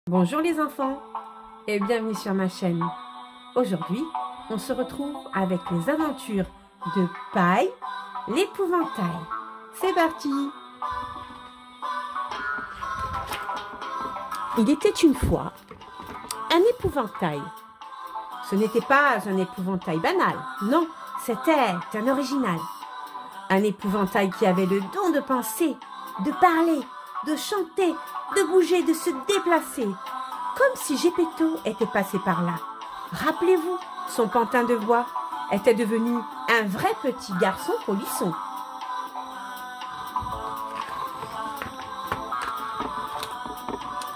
Bonjour les enfants et bienvenue sur ma chaîne. Aujourd'hui, on se retrouve avec les aventures de Paille, l'épouvantail. C'est parti! Il était une fois un épouvantail. Ce n'était pas un épouvantail banal, non, c'était un original. Un épouvantail qui avait le don de penser, de parler, de chanter, de bouger, de se déplacer, comme si Geppetto était passé par là. Rappelez-vous, son pantin de bois était devenu un vrai petit garçon polisson.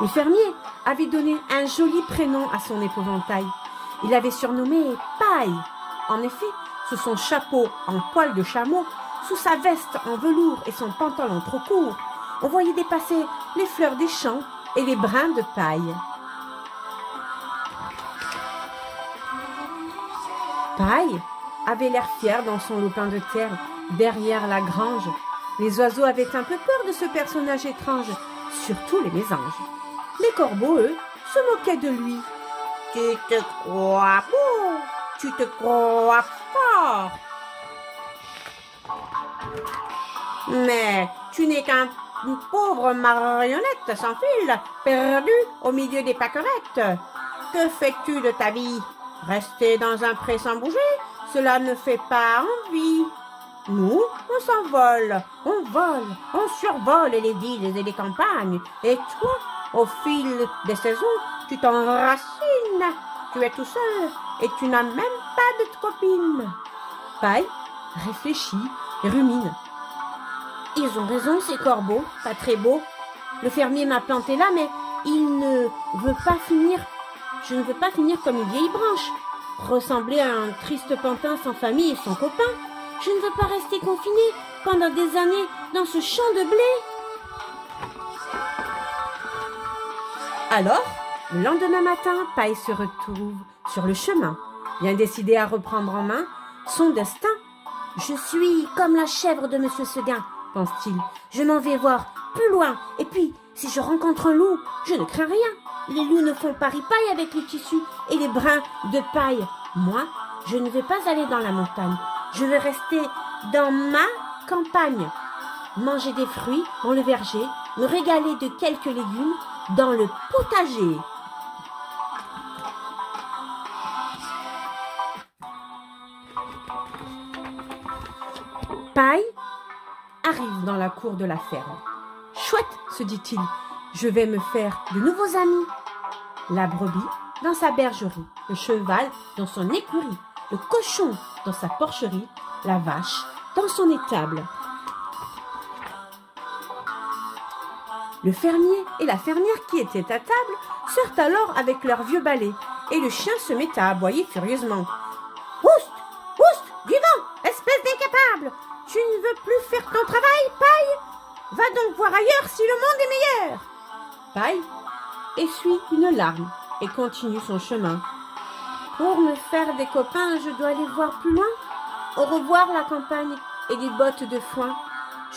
Le fermier avait donné un joli prénom à son épouvantail. Il l'avait surnommé Paille. En effet, sous son chapeau en poil de chameau, sous sa veste en velours et son pantalon trop court, on voyait dépasser les fleurs des champs et les brins de paille. Paille avait l'air fier dans son lopin de terre, derrière la grange. Les oiseaux avaient un peu peur de ce personnage étrange, surtout les mésanges. Les corbeaux, eux, se moquaient de lui. « Tu te crois beau, tu te crois fort. Mais tu n'es qu'une pauvre marionnette sans fil, perdue au milieu des pâquerettes. Que fais-tu de ta vie? Rester dans un pré sans bouger, cela ne fait pas envie. Nous, on s'envole, on vole, on survole les villes et les campagnes. Et toi, au fil des saisons, tu t'enracines. Tu es tout seul et tu n'as même pas de copine. » Paille réfléchit et rumine. Ils ont raison, ces corbeaux, pas très beaux. Le fermier m'a planté là, mais il ne veut pas finir. Je ne veux pas finir comme une vieille branche, ressembler à un triste pantin sans famille et sans copain. Je ne veux pas rester confiné pendant des années dans ce champ de blé. Alors, le lendemain matin, Paille se retrouve sur le chemin, bien décidé à reprendre en main son destin. « Je suis comme la chèvre de Monsieur Seguin, pense-t-il. Je m'en vais voir plus loin. Et puis, si je rencontre un loup, je ne crains rien. Les loups ne font pas ripaille avec les tissus et les brins de paille. Moi, je ne vais pas aller dans la montagne. Je vais rester dans ma campagne, manger des fruits dans le verger, me régaler de quelques légumes dans le potager. » Paille arrive dans la cour de la ferme. « Chouette, se dit-il, je vais me faire de nouveaux amis. » La brebis dans sa bergerie, le cheval dans son écurie, le cochon dans sa porcherie, la vache dans son étable. Le fermier et la fermière qui étaient à table sortent alors avec leur vieux balai et le chien se met à aboyer furieusement. « Oust, oust, du vent, espèce d'incapable! Tu ne veux plus faire ton travail, Paille? Va donc voir ailleurs si le monde est meilleur. » Paille essuie une larme et continue son chemin. « Pour me faire des copains, je dois aller voir plus loin. Au revoir la campagne et les bottes de foin.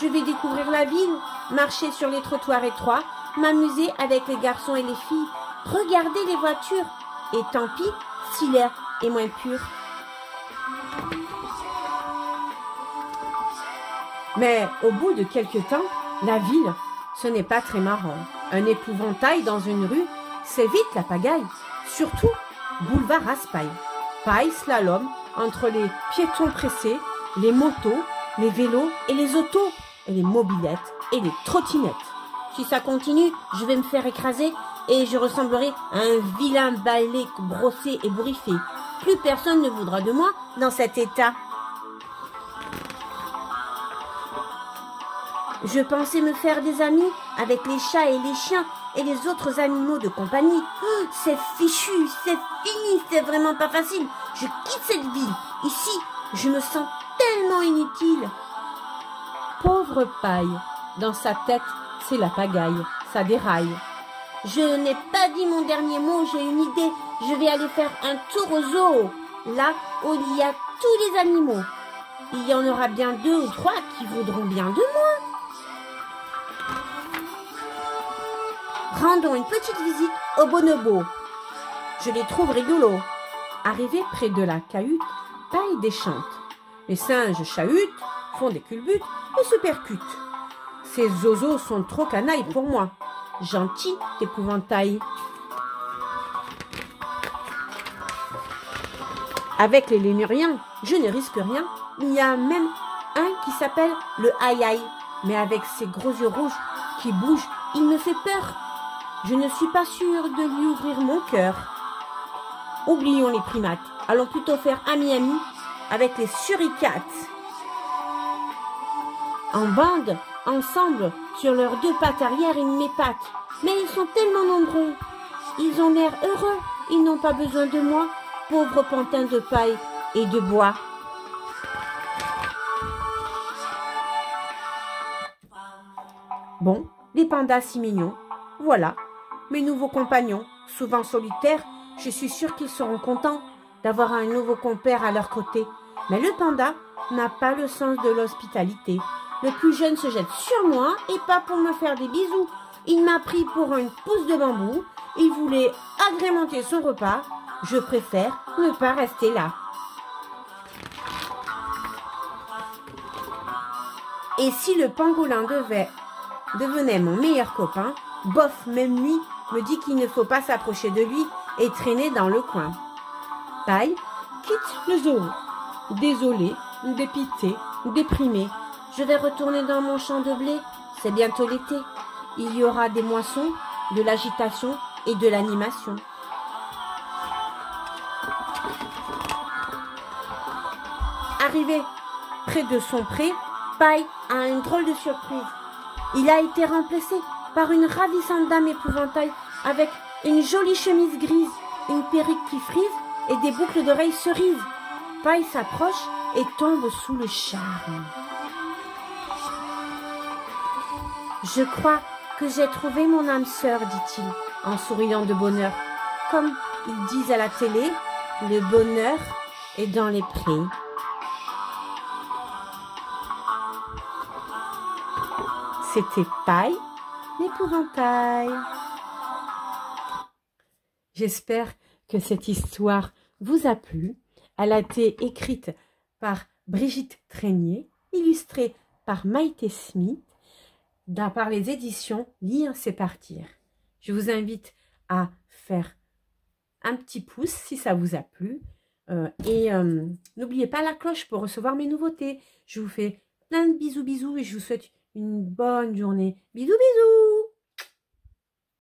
Je vais découvrir la ville, marcher sur les trottoirs étroits, m'amuser avec les garçons et les filles, regarder les voitures, et tant pis si l'air est moins pur. » Mais au bout de quelque temps, la ville, ce n'est pas très marrant. Un épouvantail dans une rue, c'est vite la pagaille. Surtout, boulevard Raspail. Paille slalom entre les piétons pressés, les motos, les vélos et les autos, et les mobylettes et les trottinettes. Si ça continue, je vais me faire écraser et je ressemblerai à un vilain balai brossé et bourriffé. Plus personne ne voudra de moi dans cet état. Je pensais me faire des amis avec les chats et les chiens et les autres animaux de compagnie. Oh, c'est fichu, c'est fini, c'est vraiment pas facile. Je quitte cette ville. Ici, je me sens tellement inutile. Pauvre Paille, dans sa tête, c'est la pagaille, ça déraille. Je n'ai pas dit mon dernier mot, j'ai une idée. Je vais aller faire un tour au zoo, là où il y a tous les animaux. Il y en aura bien 2 ou 3 qui voudront bien de moi. Rendons une petite visite au bonobo. Je les trouve rigolos. Arrivé près de la cahute, Paille déchante. Les singes chahutent, font des culbutes et se percutent. Ces zozos sont trop canailles pour moi. Gentil épouvantail. Avec les lémuriens, je ne risque rien. Il y a même un qui s'appelle le aïe-aïe. Mais avec ses gros yeux rouges qui bougent, il me fait peur. Je ne suis pas sûre de lui ouvrir mon cœur. Oublions les primates. Allons plutôt faire ami-ami avec les suricates. En bande, ensemble, sur leurs deux pattes arrière, ils m'épatent. Mais ils sont tellement nombreux. Ils ont l'air heureux. Ils n'ont pas besoin de moi, pauvres pantins de paille et de bois. Bon, les pandas si mignons. Voilà, mes nouveaux compagnons, souvent solitaires. Je suis sûre qu'ils seront contents d'avoir un nouveau compère à leur côté. Mais le panda n'a pas le sens de l'hospitalité. Le plus jeune se jette sur moi et pas pour me faire des bisous. Il m'a pris pour une pousse de bambou. Il voulait agrémenter son repas. Je préfère ne pas rester là. Et si le pangolin devenait mon meilleur copain, bof, même lui me dit qu'il ne faut pas s'approcher de lui et traîner dans le coin. Paille quitte le zoo. Désolé, dépité, déprimé. Je vais retourner dans mon champ de blé. C'est bientôt l'été. Il y aura des moissons, de l'agitation et de l'animation. Arrivé près de son pré, Paille a une drôle de surprise. Il a été remplacé par une ravissante dame épouvantail avec une jolie chemise grise, une perruque qui frise et des boucles d'oreilles cerises. Paille s'approche et tombe sous le charme. Je crois que j'ai trouvé mon âme sœur, dit-il, en souriant de bonheur. Comme ils disent à la télé, le bonheur est dans les prés. C'était Paille, l'épouvantail. J'espère que cette histoire vous a plu. Elle a été écrite par Brigitte Trénier, illustrée par Maïté Smith, par les éditions Lire, c'est partir. Je vous invite à faire un petit pouce si ça vous a plu. N'oubliez pas la cloche pour recevoir mes nouveautés. Je vous fais plein de bisous et je vous souhaite une bonne journée. Bisous, bisous!